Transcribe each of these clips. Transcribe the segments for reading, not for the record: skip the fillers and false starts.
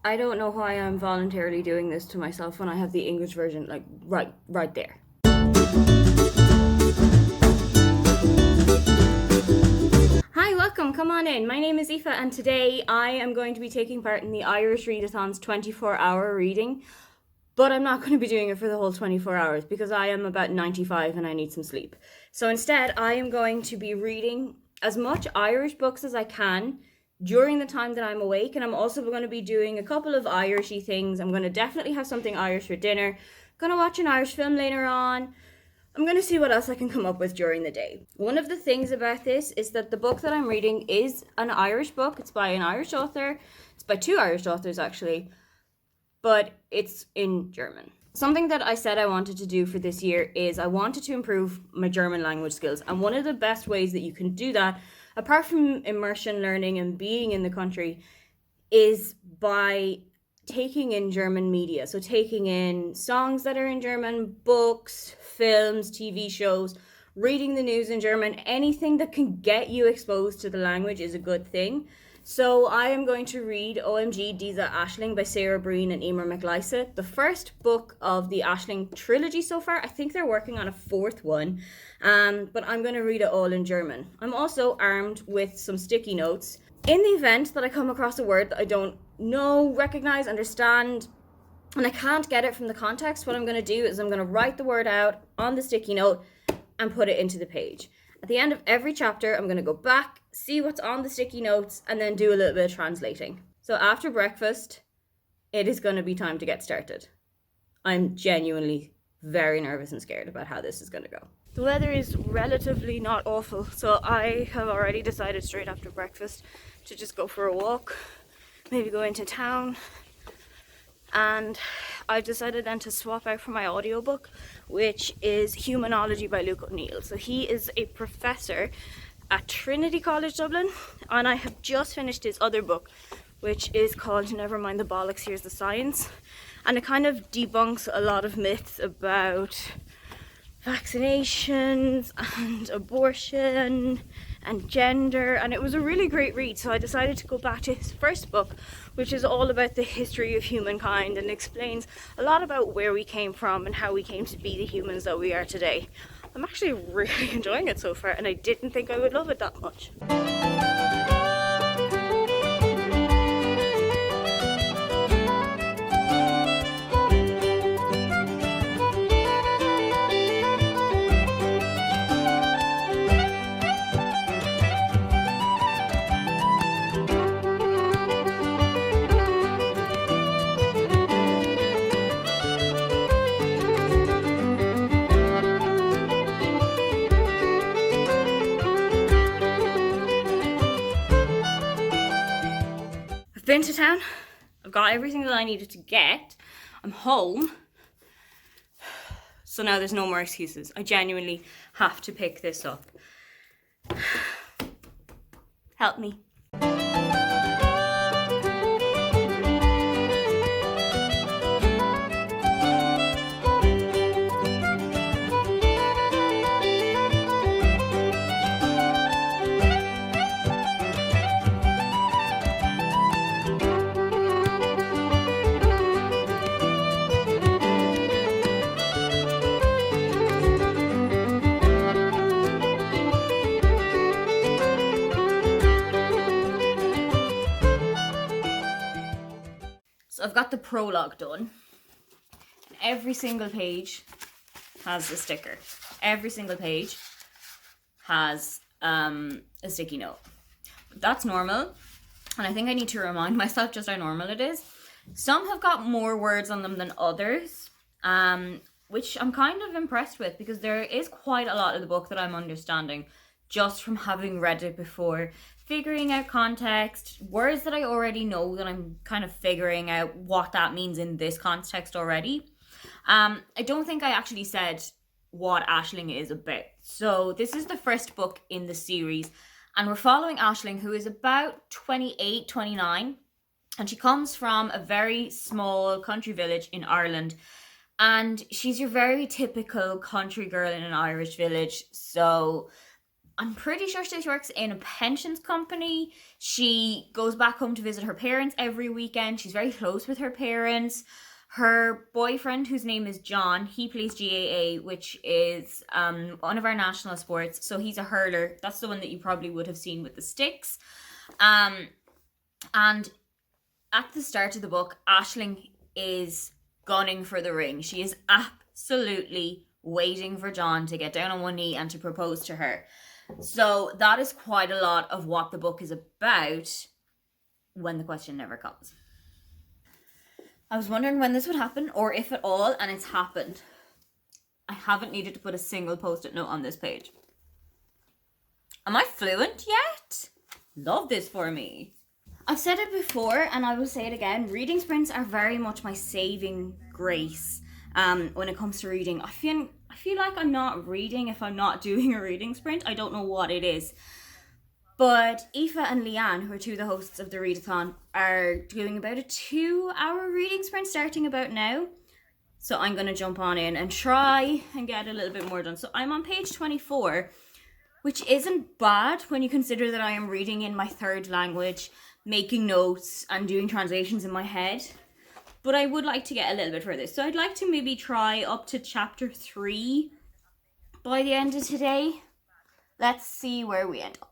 I don't know why I'm voluntarily doing this to myself when I have the English version like right there. Hi, welcome. Come on in. My name is Aoife, and today I am going to be taking part in the Irish Readathon's 24-hour reading. But I'm not going to be doing it for the whole 24 hours because I am about 95 and I need some sleep. So instead, I am going to be reading as much Irish books as I can during the time that I'm awake. And I'm also going to be doing a couple of Irishy things. I'm going to definitely have something Irish for dinner. I'm going to watch an Irish film later on. I'm going to see what else I can come up with during the day. One of the things about this is that the book that I'm reading is an Irish book. It's by an Irish author. It's by two Irish authors, actually, but it's in German. Something that I said I wanted to do for this year is I wanted to improve my German language skills. And one of the best ways that you can do that, apart from immersion learning and being in the country, is by taking in German media. So taking in songs that are in German, books, films, TV shows, reading the news in German, anything that can get you exposed to the language is a good thing. So I am going to read OMG Disa Aisling by Sarah Breen and Emer McLysa, the first book of the Aisling trilogy so far. I think they're working on a fourth one, but I'm going to read it all in German. I'm also armed with some sticky notes. In the event that I come across a word that I don't know, recognize, understand, and I can't get it from the context, what I'm going to do is I'm going to write the word out on the sticky note and put it into the page. At the end of every chapter, I'm going to go back, see what's on the sticky notes, and then do a little bit of translating. So after breakfast, it is going to be time to get started. I'm genuinely very nervous and scared about how this is going to go. The weather is relatively not awful, so I have already decided straight after breakfast to just go for a walk, maybe go into town, and I've decided then to swap out for my audiobook, which is Humanology by Luke O'Neill. So he is a professor at Trinity College Dublin, and I have just finished his other book, which is called Never Mind the Bollocks, Here's the Science, and it kind of debunks a lot of myths about vaccinations and abortion and gender, and it was a really great read. So I decided to go back to his first book, which is all about the history of humankind and explains a lot about where we came from and how we came to be the humans that we are today. I'm actually really enjoying it so far, and I didn't think I would love it that much. Been to town. I've got everything that I needed to get. I'm home. So now there's no more excuses. I genuinely have to pick this up. Help me. So I've got the prologue done. Every single page has a sticker. Every single page has a sticky note. That's normal, and I think I need to remind myself just how normal it is. Some have got more words on them than others, which I'm kind of impressed with, because there is quite a lot of the book that I'm understanding just from having read it before, figuring out context, words that I already know that I'm kind of figuring out what that means in this context already. I don't think I actually said what Aisling is about. So this is the first book in the series, and we're following Aisling, who is about 28, 29, and she comes from a very small country village in Ireland, and she's your very typical country girl in an Irish village. So I'm pretty sure she works in a pensions company. She goes back home to visit her parents every weekend. She's very close with her parents. Her boyfriend, whose name is John, he plays GAA, which is one of our national sports. So he's a hurler. That's the one that you probably would have seen with the sticks. And at the start of the book, Aisling is gunning for the ring. She is absolutely waiting for John to get down on one knee and to propose to her. So that is quite a lot of what the book is about when the question never comes. I was wondering when this would happen, or if at all, and it's happened. I haven't needed to put a single post-it note on this page. Am I fluent yet? Love this for me. I've said it before, and I will say it again. Reading sprints are very much my saving grace when it comes to reading. I feel like I'm not reading if I'm not doing a reading sprint. I don't know what it is. But Aoife and Leanne, who are two of the hosts of the Readathon, are doing about a 2-hour reading sprint starting about now. So I'm going to jump on in and try and get a little bit more done. So I'm on page 24, which isn't bad when you consider that I am reading in my third language, making notes and doing translations in my head. But I would like to get a little bit further. So I'd like to maybe try up to chapter 3 by the end of today. Let's see where we end up.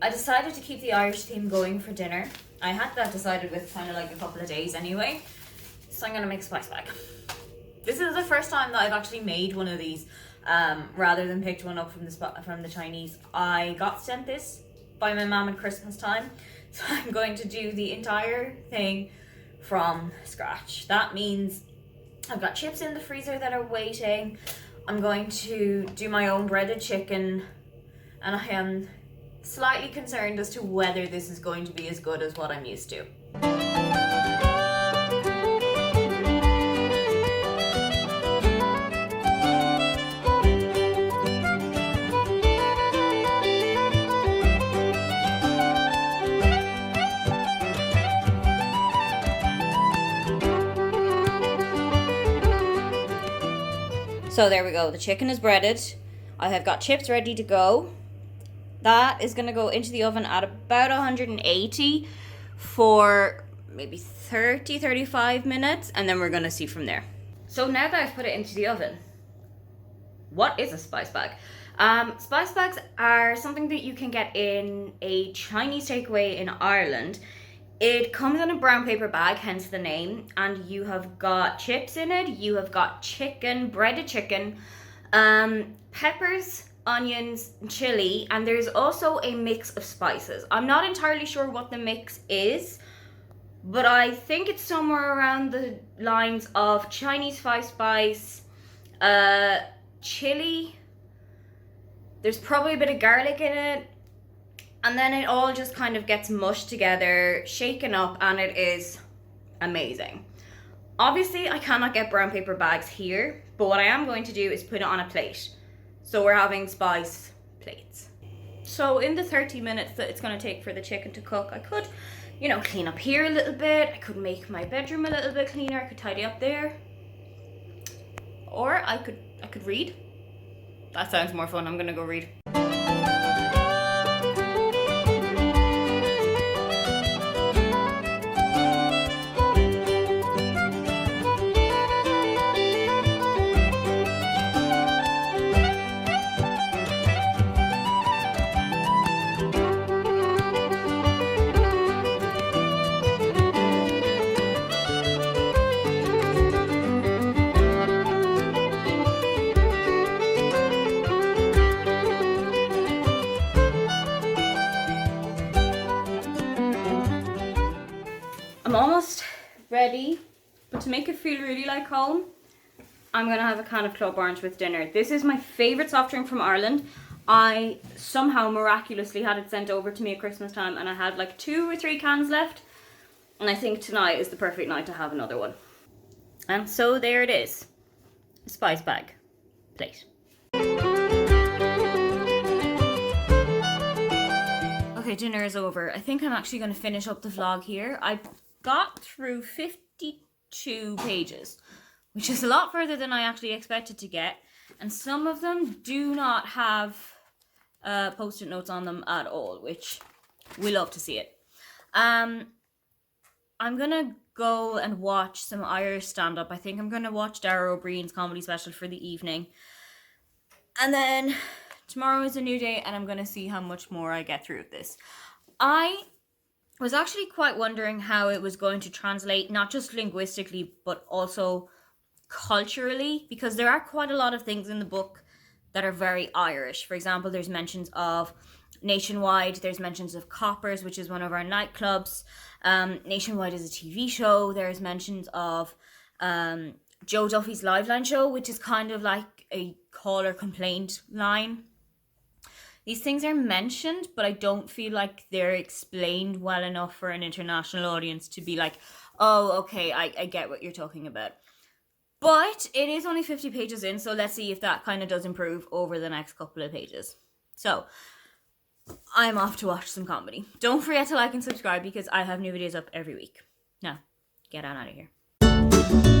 I decided to keep the Irish theme going for dinner. I had that decided with kind of like a couple of days anyway. So I'm going to make a spice bag. This is the first time that I've actually made one of these rather than picked one up from the Chinese. I got sent this by my mum at Christmas time. So I'm going to do the entire thing from scratch. That means I've got chips in the freezer that are waiting. I'm going to do my own breaded chicken, and I am slightly concerned as to whether this is going to be as good as what I'm used to. So there we go, the chicken is breaded. I have got chips ready to go. That is going to go into the oven at about 180 for maybe 30-35 minutes, and then we're going to see from there. So now that I've put it into the oven, what is a spice bag? Spice bags are something that you can get in a Chinese takeaway in Ireland. It comes in a brown paper bag, hence the name, and you have got chips in it, you have got chicken, breaded chicken, peppers, onions, chili, and there's also a mix of spices. I'm not entirely sure what the mix is, but I think it's somewhere around the lines of Chinese five spice, chili, there's probably a bit of garlic in it, and then it all just kind of gets mushed together, shaken up, and it is amazing. Obviously, I cannot get brown paper bags here, but what I am going to do is put it on a plate. So we're having spice plates. So in the 30 minutes that it's going to take for the chicken to cook, I could, clean up here a little bit. I could make my bedroom a little bit cleaner. I could tidy up there. Or I could read. That sounds more fun. I'm going to go read. ready. But to make it feel really like home, I'm going to have a can of Club Orange with dinner. This is my favourite soft drink from Ireland. I somehow miraculously had it sent over to me at Christmas time, and I had like 2 or 3 cans left. And I think tonight is the perfect night to have another one. And so there it is. A spice bag plate. Okay, dinner is over. I think I'm actually going to finish up the vlog here. I got through 52 pages, which is a lot further than I actually expected to get. And some of them do not have post-it notes on them at all, which we love to see it. I'm going to go and watch some Irish stand-up. I think I'm going to watch Dara O'Brien's comedy special for the evening. And then tomorrow is a new day, and I'm going to see how much more I get through this. I was actually quite wondering how it was going to translate, not just linguistically, but also culturally, because there are quite a lot of things in the book that are very Irish. For example, there's mentions of Nationwide, there's mentions of Coppers, which is one of our nightclubs. Nationwide is a TV show. There's mentions of Joe Duffy's Liveline show, which is kind of like a call or complaint line. These things are mentioned, but I don't feel like they're explained well enough for an international audience to be like, oh, okay, I get what you're talking about. But it is only 50 pages in, so let's see if that kind of does improve over the next couple of pages. So, I'm off to watch some comedy. Don't forget to like and subscribe because I have new videos up every week. Now, get on out of here.